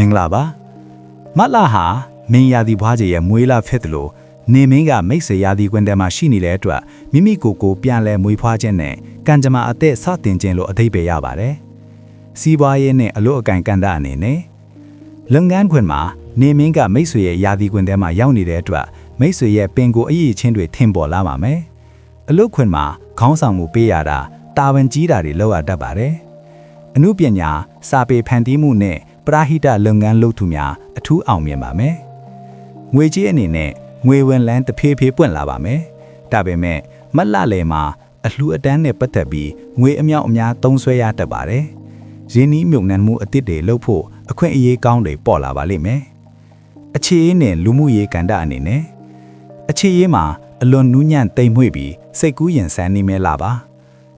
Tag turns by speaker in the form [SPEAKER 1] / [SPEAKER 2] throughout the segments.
[SPEAKER 1] င်္ဂလာပါမတ်လာဟာမင်းရာသီဘွားကြီးရဲ့မွေးလာဖြစ်တယ်လို့နေမင်းကမိတ်ဆွေရာသီကွင်းထဲမှာရှိနေတဲ့အတွက်မိမိကိုယ်ကိုပြန်လဲမွေးဖွားခြင်းနဲ့ကံကြမ္မာအသက်စတင်ခြင်းလို့အဓိပ္ပာယ်ရပါတယ်စီးပွားရေးနဲ့အလို့အကန့်ကန့်တာအနေနဲ့လုပ်ငန်းခွင်မှာနေမင်းကမိတ်ဆွေရဲ့ရာသီကွင်းထဲမှာရောက်နေတဲ့အတွက်မိတ်ဆွေရဲ့ပင်ကိုအရေးချင်းတွေထင်ပေါ်လာပါမယ်အလို့ခွင်မှာခေါင်းဆောင်မှုပေးရတာတာဝန်ကြီးတာတွေလောက်ရတတ်ပါတယ်အမှုပညာစာပေဖန်တီးမှုနဲ့ပရာဟိတလုပ်ငန်းလုပ်သူများအထူးအောင်မြင်ပါမယ်ငွေကြေးအနေနဲ့ငွေဝင်လန်းတဖြည်းဖြည်းပွင့်လာပါမယ်ဒါပေမဲ့မတ်လလယ်မှာအလှူအတန်းနဲ့ပတ်သက်ပြီးငွေအမြောက်အများသုံးစွဲရတတ်ပါတယ်ရင်းနှီးမြုပ်နှံမှုအသစ်တွေလုပ်ဖို့အခွင့်အရေးကောင်းတွေပေါ်လာပါလိမ့်မယ်အခြေအေးနဲ့လူမှုရေးကဏ္ဍအနေနဲ့အခြေအေးမှာအလွန်နူးညံ့တိမ်မွေ့ပြီးစိတ်ကူးရင်ဆန်းနေမဲလာပါ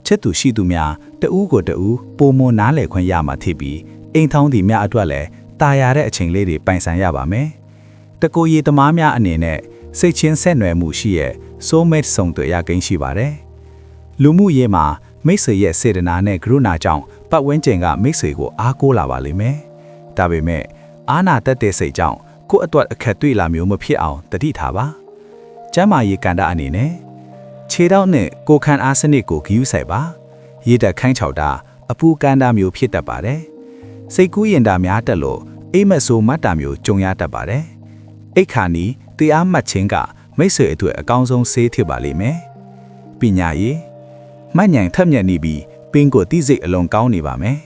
[SPEAKER 1] ချစ်သူရှိသူများတဦးကိုတဦးပုံမနားလည်ခွင့်ရမှာဖြစ်ပြီးအိမ်ထောင်းသူများအတွက်လည်းတာယာတဲ့အချိန်လေးတွေပိုင်ဆိုင်ရပါမယ်တကိုရီသမားများအနေနဲ့စိတ်ချင်းဆက်နွယ်မှုရှိရဲ့ soulmate ဆုံတွေ့ရကိန်းရှိပါတယ်လူမှုရေးမှာမိတ်ဆွေရဲ့စေတနာနဲ့ကရုဏာကြောင့်ပတ်ဝန်းကျင်ကမိတ်ဆွေကိုအားကိုးလာပါလိမ့်မယ်ဒါပေမဲ့အာနာတက်တဲ့စိတ်ကြောင့်ကိုယ့်အတွက်အခက်တွေ့လာမျိုးမဖြစ်အောင်တတိထားပါကျမ်းမာရေးကဏ္ဍအနေနဲ့ခြေထောက်နဲ့ကိုယ်ခံအားစနစ်ကိုဂရုစိုက်ပါရေတက်ခိုင်းချောက်တာအပူကန္တာမျိုးဖြစ်တတ်ပါတယ်စိတ်ကူးရင်တာများတက်လို့အိမ်မက်ဆိုးမတ်တာမျိုးကြုံရတတ်ပါတယ်အိတ်ခါနီတရားမှတ်ခြင်းကမိတ်ဆွေအတွက်အကောင်းဆုံးဆေးဖြစ်ပါလိမ့်မယ်ပညာရေးမှတ်ဉာဏ်ထက်မြက်နေပြီးပင်ကိုသိစိတ်အလွန်ကောင်းနေပါမယ်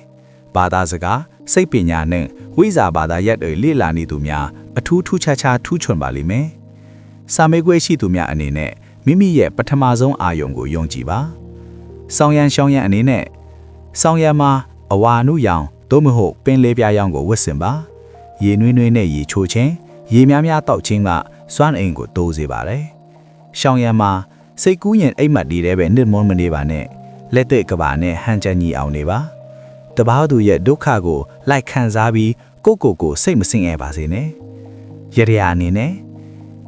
[SPEAKER 1] ဘာသာစကားစိတ်ပညာနဲ့ဝိဇာဘာသာရပ်တွေလေ့လာနေသူများအထူးထူးခြားခြားထူးချွန်ပါလိမ့်မယ်စာမေးပွဲရှိသူများအနေနဲ့မိမိရဲ့ပထမဆုံးအာရုံကိုယုံကြည်ပါဆောင်းရန်ရှောင်းရန်အနေနဲ့ဆောင်းရန်မှာအဝါနုရောင်သို့မဟုတ်ပင်လေးပြားရောင်ကိုဝတ်ဆင်ပါရေနွေးနွေးနဲ့ရေချိုးခြင်းရေများများတောက်ခြင်းကစွမ်းအင်ကိုတိုးစေပါတယ်ရှောင်းရန်မှာစိတ်ကူးရင်အိမ်မက်ဒီတဲ့ပဲနှစ်မွန်းမနေပါနဲ့လက်သက်ကဘာနဲ့ဟန်ချက်ညီအောင်နေပါတပားသူရဲ့ဒုက္ခကိုလိုက်ခံစားပြီးကိုစိတ်မစင်ရပါစေနဲ့ရရအနေနဲ့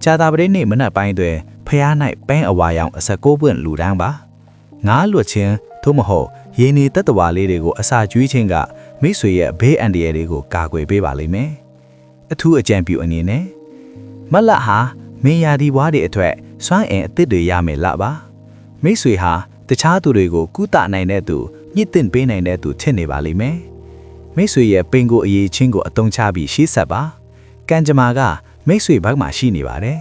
[SPEAKER 1] ဂျာတာပရိနေ့မနက်ပိုင်းတွင်ဖျား၌ပန်းအဝါရောင်အဆက်ကိုပွင့်လူတန်းပါငါးလွတ်ခြင်းသို့မဟုတ်ရင်းနေတတဝါလေးတွေကိုအစာကျွေးခြင်းကမိတ်ဆွေရဲ့ဘေးအန္တရာယ်တွေကိုကာကွယ်ပေးပါလိမ့်မယ်အထူးအကြံပြုအနေနဲ့မလဟာမင်းရာဒီဘွားတွေအထွတ်စွမ်းအင်အသစ်တွေရမယ်လားပါမိတ်ဆွေဟာတခြားသူတွေကိုကုသနိုင်တဲ့သူညှစ်တင်ပေးနိုင်တဲ့သူဖြစ်နေပါလိမ့်မယ်မိတ်ဆွေရဲ့ပင်ကိုအရေးချင်းကိုအသုံးချပြီးရှေ့ဆက်ပါကံကြမ္မာကမိတ်ဆွေဘက်မှာရှိနေပါတယ်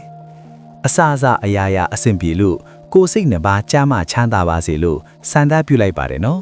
[SPEAKER 1] အစအစအရာရာအဆင်ပြေလို့ကိုယ်စိတ်နှပါကြားမှချမ်းသာပါစေလို့စံသတ်ပြုလိုက်ပါတယ်နော်